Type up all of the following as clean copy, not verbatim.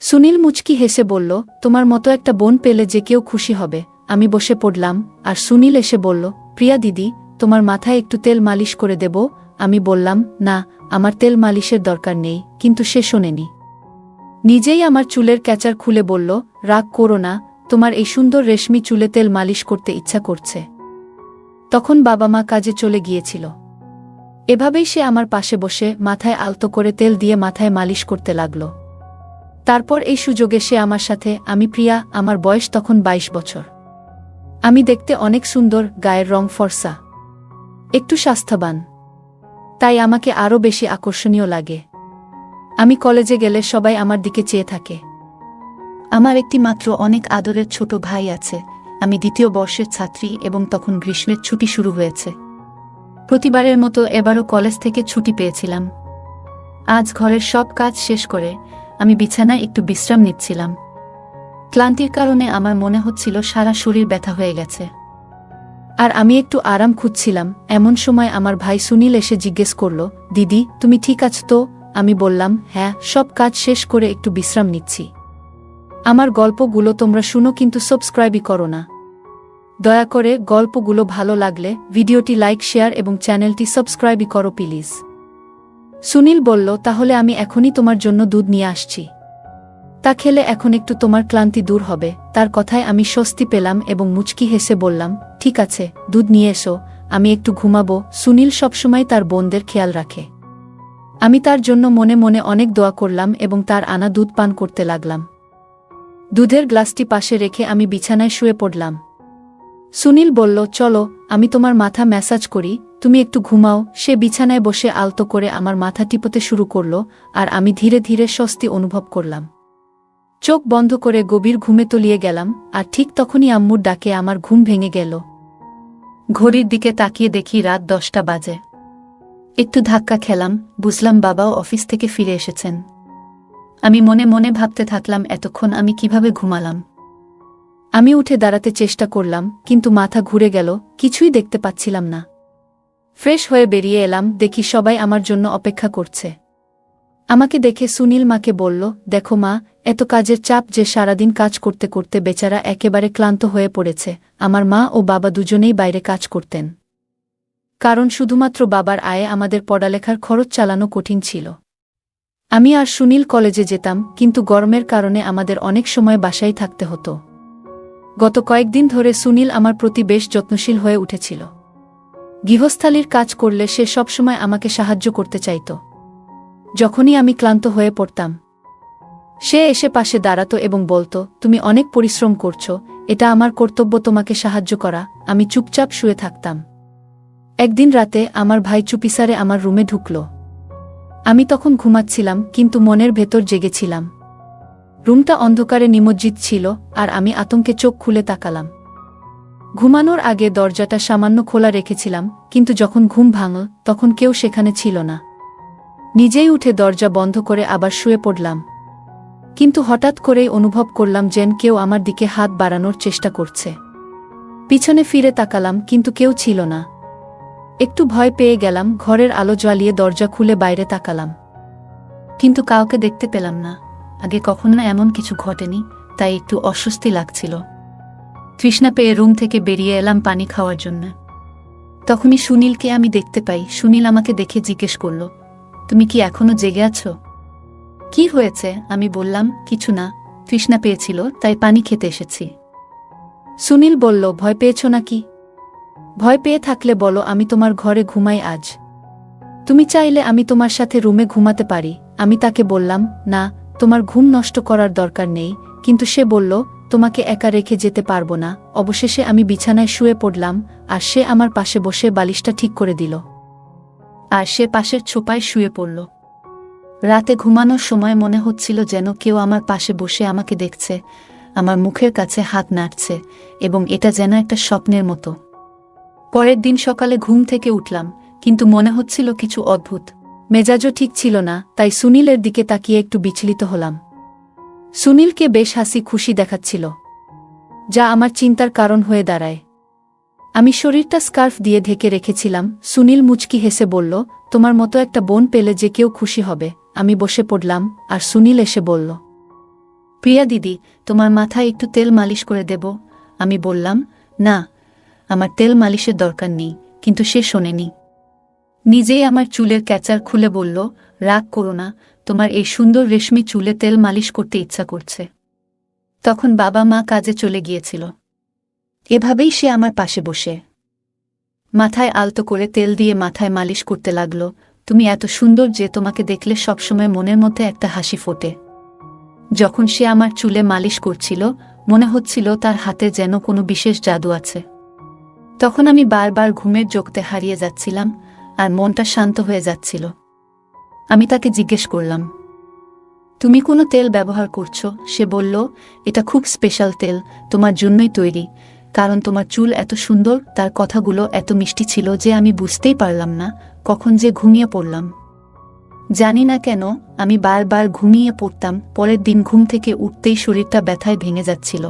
সুনীল মুচকি হেসে বলল, তোমার মতো একটা বোন পেলে যে কেউ খুশি হবে। আমি বসে পড়লাম, আর সুনীল এসে বলল, প্রিয়া দিদি, তোমার মাথায় একটু তেল মালিশ করে দেব। আমি বললাম, না, আমার তেল মালিশের দরকার নেই, কিন্তু সে শোনেনি। নিজেই আমার চুলের ক্যাচার খুলে বলল, রাগ করো না, তোমার এই সুন্দর রেশমি চুলে তেল মালিশ করতে ইচ্ছা করছে। তখন বাবা মা কাজে চলে গিয়েছিল। এভাবেই সে আমার পাশে বসে মাথায় আলতো করে তেল দিয়ে মাথায় মালিশ করতে লাগল। তারপর এই সুযোগে সে আমার সাথে, আমি প্রিয়া, আমার বয়স তখন 22 বছর। আমি দেখতে অনেক সুন্দর, গায়ের রং ফর্সা, একটু স্বাস্থ্যবান, তাই আমাকে আরও বেশি আকর্ষণীয় লাগে। আমি কলেজে গেলে সবাই আমার দিকে চেয়ে থাকে। আমার একটি মাত্র অনেক আদরের ছোট ভাই আছে। আমি দ্বিতীয় বর্ষের ছাত্রী এবং তখন গ্রীষ্মের ছুটি শুরু হয়েছে। প্রতিবারের মতো এবারও কলেজ থেকে ছুটি পেয়েছিলাম। আজ ঘরের সব কাজ শেষ করে আমি বিছানায় একটু বিশ্রাম নিচ্ছিলাম। ক্লান্তির কারণে আমার মনে হচ্ছিল সারা শরীর ব্যথা হয়ে গেছে। আর আমি একটু আরাম খুঁজছিলাম। এমন সময় আমার ভাই সুনীল এসে জিজ্ঞেস করল, দিদি, তুমি ঠিক আছো তো? আমি বললাম, হ্যাঁ, সব কাজ শেষ করে একটু বিশ্রাম নিচ্ছি। আমার গল্পগুলো তোমরা শুনো, কিন্তু সাবস্ক্রাইবই করো না। দয়া করে গল্পগুলো ভালো লাগলে ভিডিওটি লাইক, শেয়ার এবং চ্যানেলটি সাবস্ক্রাইবই করো প্লিজ। সুনীল বলল, তাহলে আমি এখনই তোমার জন্য দুধ নিয়ে আসছি। তা খেলে এখন একটু তোমার ক্লান্তি দূর হবে। তার কথায় আমি স্বস্তি পেলাম এবং মুচকি হেসে বললাম, ঠিক আছে, দুধ নিয়ে এসো, আমি একটু ঘুমাবো। সুনীল সবসময় তার বোনদের খেয়াল রাখে। আমি তার জন্য মনে মনে অনেক দোয়া করলাম এবং তার আনা দুধ পান করতে লাগলাম। দুধের গ্লাসটি পাশে রেখে আমি বিছানায় শুয়ে পড়লাম। সুনীল বলল, চলো, আমি তোমার মাথা ম্যাসাজ করি, তুমি একটু ঘুমাও। সে বিছানায় বসে আলতো করে আমার মাথা টিপতে শুরু করল, আর আমি ধীরে ধীরে স্বস্তি অনুভব করলাম। চোখ বন্ধ করে গভীর ঘুমে তলিয়ে গেলাম। আর ঠিক তখনই আম্মুর ডাকে আমার ঘুম ভেঙে গেল। ঘড়ির দিকে তাকিয়ে দেখি রাত 10টা বাজে। একটু ধাক্কা খেলাম, বুঝলাম বাবাও অফিস থেকে ফিরে এসেছেন। আমি মনে মনে ভাবতে থাকলাম, এতক্ষণ আমি কিভাবে ঘুমালাম। আমি উঠে দাঁড়াতে চেষ্টা করলাম, কিন্তু মাথা ঘুরে গেল, কিছুই দেখতে পাচ্ছিলাম না। ফ্রেশ হয়ে বেরিয়ে এলাম, দেখি সবাই আমার জন্য অপেক্ষা করছে। আমাকে দেখে সুনীল মাকে বলল, দেখো মা, এত কাজের চাপ যে সারাদিন কাজ করতে করতে বেচারা একেবারে ক্লান্ত হয়ে পড়েছে। আমার মা ও বাবা দুজনেই বাইরে কাজ করতেন, কারণ শুধুমাত্র বাবার আয়ে আমাদের পড়ালেখার খরচ চালানো কঠিন ছিল। আমি আর সুনীল কলেজে যেতাম, কিন্তু গরমের কারণে আমাদের অনেক সময় বাসায় থাকতে হতো। গত কয়েকদিন ধরে সুনীল আমার প্রতি বেশ যত্নশীল হয়ে উঠেছিল। গৃহস্থালির কাজ করলে সে সবসময় আমাকে সাহায্য করতে চাইত। যখনই আমি ক্লান্ত হয়ে পড়তাম, সে এসে পাশে দাঁড়াতো এবং বলতো, তুমি অনেক পরিশ্রম করছো, এটা আমার কর্তব্য তোমাকে সাহায্য করা। আমি চুপচাপ শুয়ে থাকতাম। একদিন রাতে আমার ভাই চুপিসারে আমার রুমে ঢুকল। আমি তখন ঘুমাচ্ছিলাম, কিন্তু মনের ভেতর জেগেছিলাম। রুমটা অন্ধকারে নিমজ্জিত ছিল, আর আমি আতঙ্কে চোখ খুলে তাকালাম। ঘুমানোর আগে দরজাটা সামান্য খোলা রেখেছিলাম, কিন্তু যখন ঘুম ভাঙল তখন কেউ সেখানে ছিল না। নিজেই উঠে দরজা বন্ধ করে আবার শুয়ে পড়লাম। কিন্তু হঠাৎ করেই অনুভব করলাম যেন কেউ আমার দিকে হাত বাড়ানোর চেষ্টা করছে। পিছনে ফিরে তাকালাম, কিন্তু কেউ ছিল না। একটু ভয় পেয়ে গেলাম। ঘরের আলো জ্বালিয়ে দরজা খুলে বাইরে তাকালাম, কিন্তু কাউকে দেখতে পেলাম না। আগে কখনো এমন কিছু ঘটেনি, তাই একটু অস্বস্তি লাগছিল। তৃষ্ণা পেয়ে রুম থেকে বেরিয়ে এলাম পানি খাওয়ার জন্য। তখনই সুনীলকে আমি দেখতে পাই। সুনীল আমাকে দেখে জিজ্ঞেস করল, তুমি কি এখনো জেগে আছো? কি হয়েছে? আমি বললাম, কিছু না, তৃষ্ণা পেয়েছিল তাই পানি খেতে এসেছি। সুনীল বলল, ভয় পেয়েছ নাকি? ভয় পেয়ে থাকলে বলো, আমি তোমার ঘরে ঘুমাই আজ। তুমি চাইলে আমি তোমার সাথে রুমে ঘুমাতে পারি। আমি তাকে বললাম, না, তোমার ঘুম নষ্ট করার দরকার নেই। কিন্তু সে বলল, তোমাকে একা রেখে যেতে পারবো না। অবশেষে আমি বিছানায় শুয়ে পড়লাম, আর সে আমার পাশে বসে বালিশটা ঠিক করে দিল। আর সে পাশের ছোপায় শুয়ে পড়ল। রাতে ঘুমানোর সময় মনে হচ্ছিল যেন কেউ আমার পাশে বসে আমাকে দেখছে, আমার মুখের কাছে হাত নাড়ছে, এবং এটা যেন একটা স্বপ্নের মতো। পরের দিন সকালে ঘুম থেকে উঠলাম, কিন্তু মনে হচ্ছিল কিছু অদ্ভুত। মেজাজও ঠিক ছিল না, তাই সুনীলের দিকে তাকিয়ে একটু বিচলিত হলাম। সুনীলকে বেশ হাসি খুশি দেখাচ্ছিল, যা আমার চিন্তার কারণ হয়ে দাঁড়ায়। আমি শরীরটা স্কার্ফ দিয়ে ঢেকে রেখেছিলাম। সুনীল মুচকি হেসে বলল, তোমার মতো একটা বোন পেলে যে কেউ খুশি হবে। আমি বসে পড়লাম, আর সুনীল এসে বলল, প্রিয়া দিদি, তোমার মাথায় একটু তেল মালিশ করে দেব। আমি বললাম, না, আমার তেল মালিশের দরকার নেই, কিন্তু সে শোনেনি। নিজেই আমার চুলের ক্যাচার খুলে বলল, রাগ করো না, তোমার এই সুন্দর রেশমি চুলে তেল মালিশ করতে ইচ্ছা করছে। তখন বাবা মা কাজে চলে গিয়েছিল। এভাবেই সে আমার পাশে বসে মাথায় আলতো করে তেল দিয়ে মাথায় মালিশ করতে লাগল। তুমি এত সুন্দর যে তোমাকে দেখলে সবসময় মনের মধ্যে একটা হাসি ফোটে। যখন সে আমার চুলে মালিশ করছিল, মনে হচ্ছিল তার হাতে যেন কোনো বিশেষ জাদু আছে। তখন আমি বারবার ঘুমের জগতে হারিয়ে যাচ্ছিলাম, আর মনটা শান্ত হয়ে যাচ্ছিল। আমি তাকে জিজ্ঞেস করলাম, তুমি কোনো তেল ব্যবহার করছো? সে বলল, এটা খুব স্পেশাল তেল, তোমার জন্যই তৈরি, কারণ তোমার চুল এত সুন্দর। তার কথাগুলো এত মিষ্টি ছিল যে আমি বুঝতেই পারলাম না কখন যে ঘুমিয়ে পড়লাম। জানি না কেন আমি বারবার ঘুমিয়ে পড়তাম। পরের দিন ঘুম থেকে উঠতেই শরীরটা ব্যথায় ভেঙে যাচ্ছিল।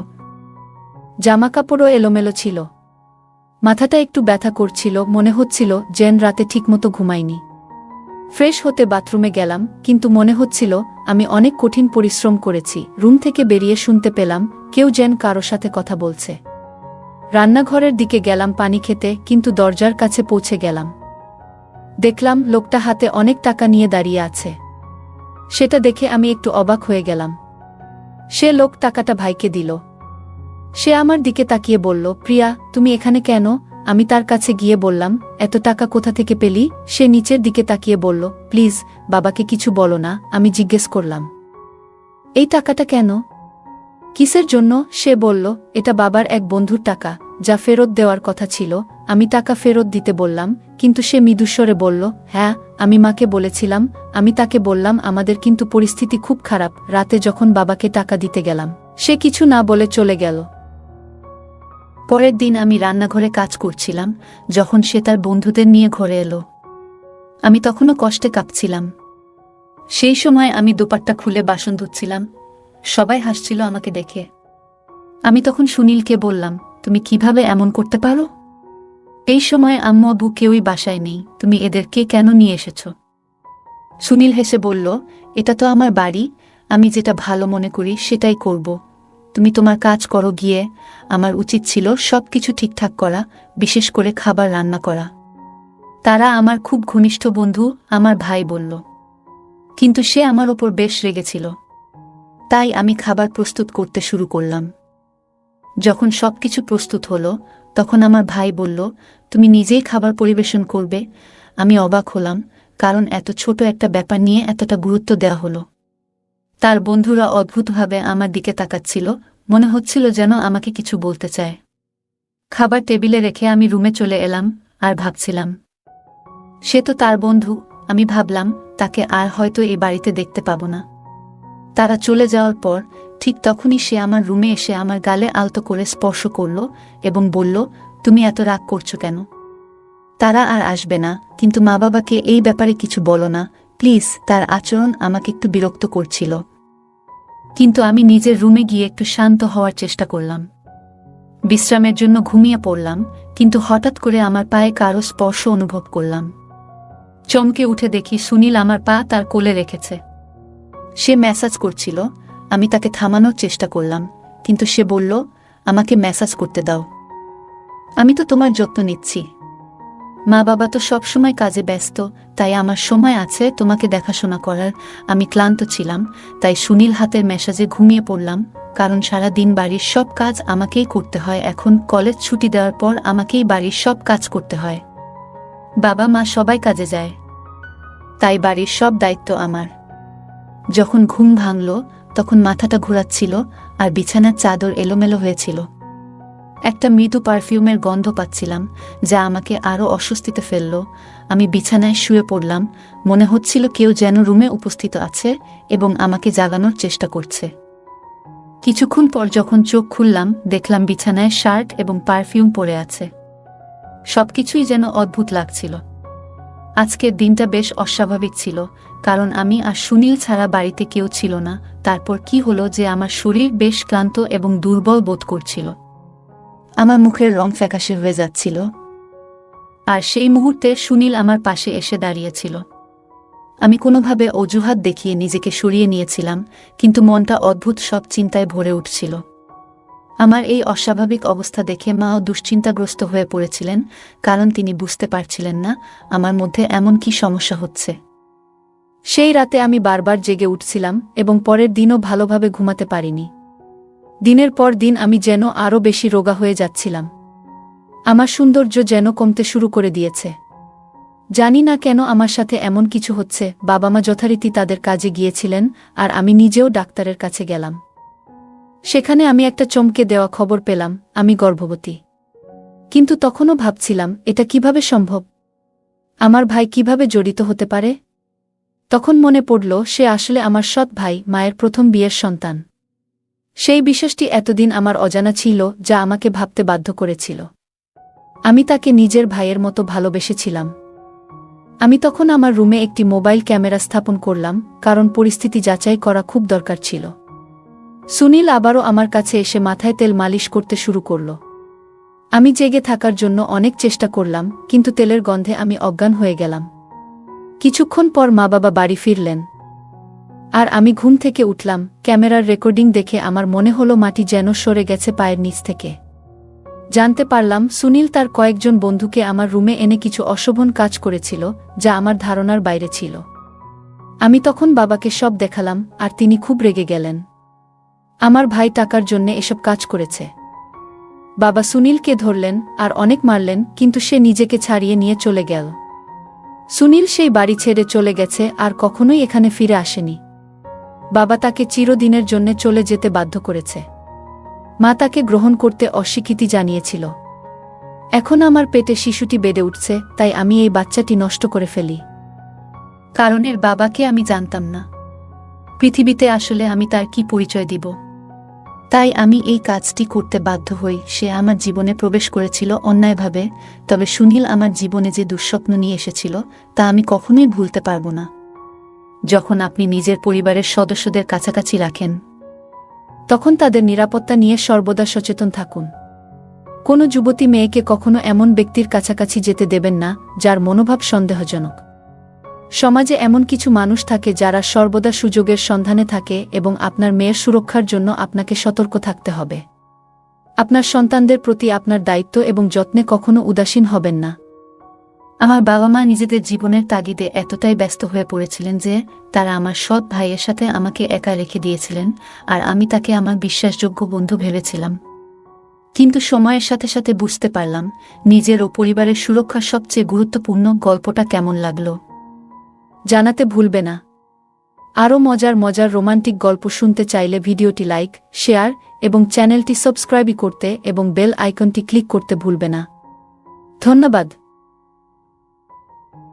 জামাকাপড়ও এলোমেলো ছিল, মাথাটা একটু ব্যথা করছিল, মনে হচ্ছিল যেন রাতে ঠিকমতো ঘুমাইনি। ফ্রেশ হতে বাথরুমে গেলাম, কিন্তু মনে হচ্ছিল আমি অনেক কঠিন পরিশ্রম করেছি। রুম থেকে বেরিয়ে শুনতে পেলাম কেউ যেন কারো সাথে কথা বলছে। রান্নাঘরের দিকে গেলাম পানি খেতে, কিন্তু দরজার কাছে পৌঁছে গেলাম, দেখলাম লোকটা হাতে অনেক টাকা নিয়ে দাঁড়িয়ে আছে। সেটা দেখে আমি একটু অবাক হয়ে গেলাম। সে লোক টাকাটা ভাইকে দিল। সে আমার দিকে তাকিয়ে বলল, প্রিয়া, তুমি এখানে কেন? আমি তার কাছে গিয়ে বললাম, এত টাকা কোথা থেকে পেলি? সে নিচের দিকে তাকিয়ে বলল, প্লিজ বাবাকে কিছু বলো না। আমি জিজ্ঞেস করলাম, এই টাকাটা কেন, কিসের জন্য? সে বলল, এটা বাবার এক বন্ধুর টাকা, যা ফেরত দেওয়ার কথা ছিল। আমি টাকা ফেরত দিতে বললাম, কিন্তু সে মৃদুস্বরে বলল, হ্যাঁ, আমি মাকে বলেছিলাম। আমি তাকে বললাম, আমাদের কিন্তু পরিস্থিতি খুব খারাপ। রাতে যখন বাবাকে টাকা দিতে গেলাম, সে কিছু না বলে চলে গেল। পরের দিন আমি রান্নাঘরে কাজ করছিলাম, যখন সে তার বন্ধুদের নিয়ে ঘরে এলো। আমি তখনও কষ্টে কাঁপছিলাম। সেই সময় আমি দোপাট্টা খুলে বাসন ধুচ্ছিলাম। সবাই হাসছিল আমাকে দেখে। আমি তখন সুনীলকে বললাম, তুমি কিভাবে এমন করতে পারো? এই সময় আম্মু আব্বু কেউই বাসায় নেই, তুমি এদেরকে কেন নিয়ে এসেছ? সুনীল হেসে বলল, এটা তো আমার বাড়ি, আমি যেটা ভালো মনে করি সেটাই করব। তুমি তোমার কাজ করো গিয়ে। আমার উচিত ছিল সব কিছু ঠিকঠাক করা, বিশেষ করে খাবার রান্না করা। তারা আমার খুব ঘনিষ্ঠ বন্ধু, আমার ভাই বলল। কিন্তু সে আমার ওপর বেশ রেগেছিল। তাই আমি খাবার প্রস্তুত করতে শুরু করলাম। যখন সবকিছু প্রস্তুত হলো, তখন আমার ভাই বলল, তুমি নিজেই খাবার পরিবেশন করবে। আমি অবাক হলাম, কারণ এত ছোট একটা ব্যাপার নিয়ে এতটা গুরুত্ব দেওয়া হলো। তার বন্ধুরা অদ্ভুতভাবে আমার দিকে তাকাচ্ছিল, মনে হচ্ছিল যেন আমাকে কিছু বলতে চায়। খাবার টেবিলে রেখে আমি রুমে চলে এলাম, আর ভাবছিলাম, সে তো তার বন্ধু। আমি ভাবলাম, তাকে আর হয়তো এই বাড়িতে দেখতে পাবো না। তারা চলে যাওয়ার পর ঠিক তখনই সে আমার রুমে এসে আমার গালে আলতো করে স্পর্শ করল এবং বলল, তুমি এত রাগ করছো কেন? তারা আর আসবে না, কিন্তু মা বাবাকে এই ব্যাপারে কিছু বলো না প্লিজ। তার আচরণ আমাকে একটু বিরক্ত করছিল, কিন্তু আমি নিজের রুমে গিয়ে একটু শান্ত হওয়ার চেষ্টা করলাম। বিশ্রামের জন্য ঘুমিয়ে পড়লাম, কিন্তু হঠাৎ করে আমার পায়ে কারো স্পর্শ অনুভব করলাম। চমকে উঠে দেখি সুনীল আমার পা তার কোলে রেখেছে। সে ম্যাসাজ করছিল। আমি তাকে থামানোর চেষ্টা করলাম, কিন্তু সে বলল, আমাকে ম্যাসাজ করতে দাও। আমি তো তোমার যত্ন নিচ্ছি। মা বাবা তো সবসময় কাজে ব্যস্ত, তাই আমার সময় আছে তোমাকে দেখাশোনা করার। আমি ক্লান্ত ছিলাম, তাই সুনীল হাতের ম্যাসাজে ঘুমিয়ে পড়লাম, কারণ সারা দিন বাড়ির সব কাজ আমাকেই করতে হয়। এখন কলেজ ছুটি দেওয়ার পর আমাকেই বাড়ির সব কাজ করতে হয়। বাবা মা সবাই কাজে যায়, তাই বাড়ির সব দায়িত্ব আমার। যখন ঘুম ভাঙল, তখন মাথাটা ঘোরাচ্ছিল আর বিছানার চাদর এলোমেলো হয়েছিল। একটা মৃদু পারফিউমের গন্ধ পাচ্ছিলাম, যা আমাকে আরও অস্বস্তিতে ফেলল। আমি বিছানায় শুয়ে পড়লাম, মনে হচ্ছিল কেউ যেন রুমে উপস্থিত আছে এবং আমাকে জাগানোর চেষ্টা করছে। কিছুক্ষণ পর যখন চোখ খুললাম, দেখলাম বিছানায় শার্ট এবং পারফিউম পড়ে আছে। সবকিছুই যেন অদ্ভুত লাগছিল। আজকের দিনটা বেশ অস্বাভাবিক ছিল, কারণ আমি আর সুনীল ছাড়া বাড়িতে কেউ ছিল না। তারপর কি হলো যে আমার শরীর বেশ ক্লান্ত এবং দুর্বল বোধ করছিল। আমার মুখের রং ফ্যাকাশে হয়ে যাচ্ছিল, আর সেই মুহূর্তে সুনীল আমার পাশে এসে দাঁড়িয়েছিল। আমি কোনোভাবে অজুহাত দেখিয়ে নিজেকে সরিয়ে নিয়েছিলাম, কিন্তু মনটা অদ্ভুত সব চিন্তায় ভরে উঠছিল। আমার এই অস্বাভাবিক অবস্থা দেখে মাও দুশ্চিন্তাগ্রস্ত হয়ে পড়েছিলেন, কারণ তিনি বুঝতে পারছিলেন না আমার মধ্যে এমন কি সমস্যা হচ্ছে। সেই রাতে আমি বারবার জেগে উঠছিলাম এবং পরের দিনও ভালোভাবে ঘুমাতে পারিনি। দিনের পর দিন আমি যেন আরও বেশি রোগা হয়ে যাচ্ছিলাম। আমার সৌন্দর্য যেন কমতে শুরু করে দিয়েছে। জানি না কেন আমার সাথে এমন কিছু হচ্ছে। বাবা মা যথারীতি তাদের কাজে গিয়েছিলেন আর আমি নিজেও ডাক্তারের কাছে গেলাম। সেখানে আমি একটা চমকে দেওয়া খবর পেলাম, আমি গর্ভবতী। কিন্তু তখনও ভাবছিলাম, এটা কিভাবে সম্ভব? আমার ভাই কিভাবে জড়িত হতে পারে? তখন মনে পড়ল সে আসলে আমার সৎ ভাই, মায়ের প্রথম বিয়ের সন্তান। সেই বিষয়টি এতদিন আমার অজানা ছিল, যা আমাকে ভাবতে বাধ্য করেছিল। আমি তাকে নিজের ভাইয়ের মতো ভালোবেসেছিলাম। আমি তখন আমার রুমে একটি মোবাইল ক্যামেরা স্থাপন করলাম, কারণ পরিস্থিতি যাচাই করা খুব দরকার ছিল। সুনীল আবারও আমার কাছে এসে মাথায় তেল মালিশ করতে শুরু করল। আমি জেগে থাকার জন্য অনেক চেষ্টা করলাম, কিন্তু তেলের গন্ধে আমি অজ্ঞান হয়ে গেলাম। কিছুক্ষণ পর মা বাবা বাড়ি ফিরলেন আর আমি ঘুম থেকে উঠলাম। ক্যামেরার রেকর্ডিং দেখে আমার মনে হলো মাটি যেন সরে গেছে পায়ের নিচ থেকে। জানতে পারলাম সুনীল তার কয়েকজন বন্ধুকে আমার রুমে এনে কিছু অশোভন কাজ করেছিল, যা আমার ধারণার বাইরে ছিল। আমি তখন বাবাকে সব দেখালাম আর তিনি খুব রেগে গেলেন। আমার ভাই টাকার জন্য এসব কাজ করেছে। বাবা সুনীলকে ধরলেন আর অনেক মারলেন, কিন্তু সে নিজেকে ছাড়িয়ে নিয়ে চলে গেল। সুনীল সেই বাড়ি ছেড়ে চলে গেছে আর কখনোই এখানে ফিরে আসেনি। বাবা তাকে চিরদিনের জন্য চলে যেতে বাধ্য করেছে। মা তাকে গ্রহণ করতে অস্বীকৃতি জানিয়েছিল। এখন আমার পেটে শিশুটি বেড়ে উঠছে, তাই আমি এই বাচ্চাটি নষ্ট করে ফেলি। কারণ এর বাবাকে আমি জানতাম না। পৃথিবীতে আসলে আমি তার কি পরিচয় দিব? তাই আমি এই কাজটি করতে বাধ্য হই। সে আমার জীবনে প্রবেশ করেছিল অন্যায়ভাবে, তবে সুনীল আমার জীবনে যে দুঃস্বপ্ন নিয়ে এসেছিল তা আমি কখনোই ভুলতে পারব না। যখন আপনি নিজের পরিবারের সদস্যদের কাছাকাছি রাখেন, তখন তাদের নিরাপত্তা নিয়ে সর্বদা সচেতন থাকুন। কোনো যুবতী মেয়েকে কখনো এমন ব্যক্তির কাছাকাছি যেতে দেবেন না, যার মনোভাব সন্দেহজনক। সমাজে এমন কিছু মানুষ থাকে যারা সর্বদা সুযোগের সন্ধানে থাকে, এবং আপনার মেয়ের সুরক্ষার জন্য আপনাকে সতর্ক থাকতে হবে। আপনার সন্তানদের প্রতি আপনার দায়িত্ব এবং যত্নে কখনো উদাসীন হবেন না। আমার বাবা মা নিজেদের জীবনের তাগিদে এতটাই ব্যস্ত হয়ে পড়েছিলেন যে তারা আমার সৎ ভাইয়ের সাথে আমাকে একা রেখে দিয়েছিলেন, আর আমি তাকে আমার বিশ্বাসযোগ্য বন্ধু ভেবেছিলাম। কিন্তু সময়ের সাথে সাথে বুঝতে পারলাম নিজের ও পরিবারের সুরক্ষা সবচেয়ে গুরুত্বপূর্ণ। গল্পটা কেমন লাগলো জানাতে ভুলবে না। আরও মজার মজার রোমান্টিক গল্প শুনতে চাইলে ভিডিওটি লাইক, শেয়ার এবং চ্যানেলটি সাবস্ক্রাইব করতে এবং বেল আইকনটি ক্লিক করতে ভুলবে না। ধন্যবাদ।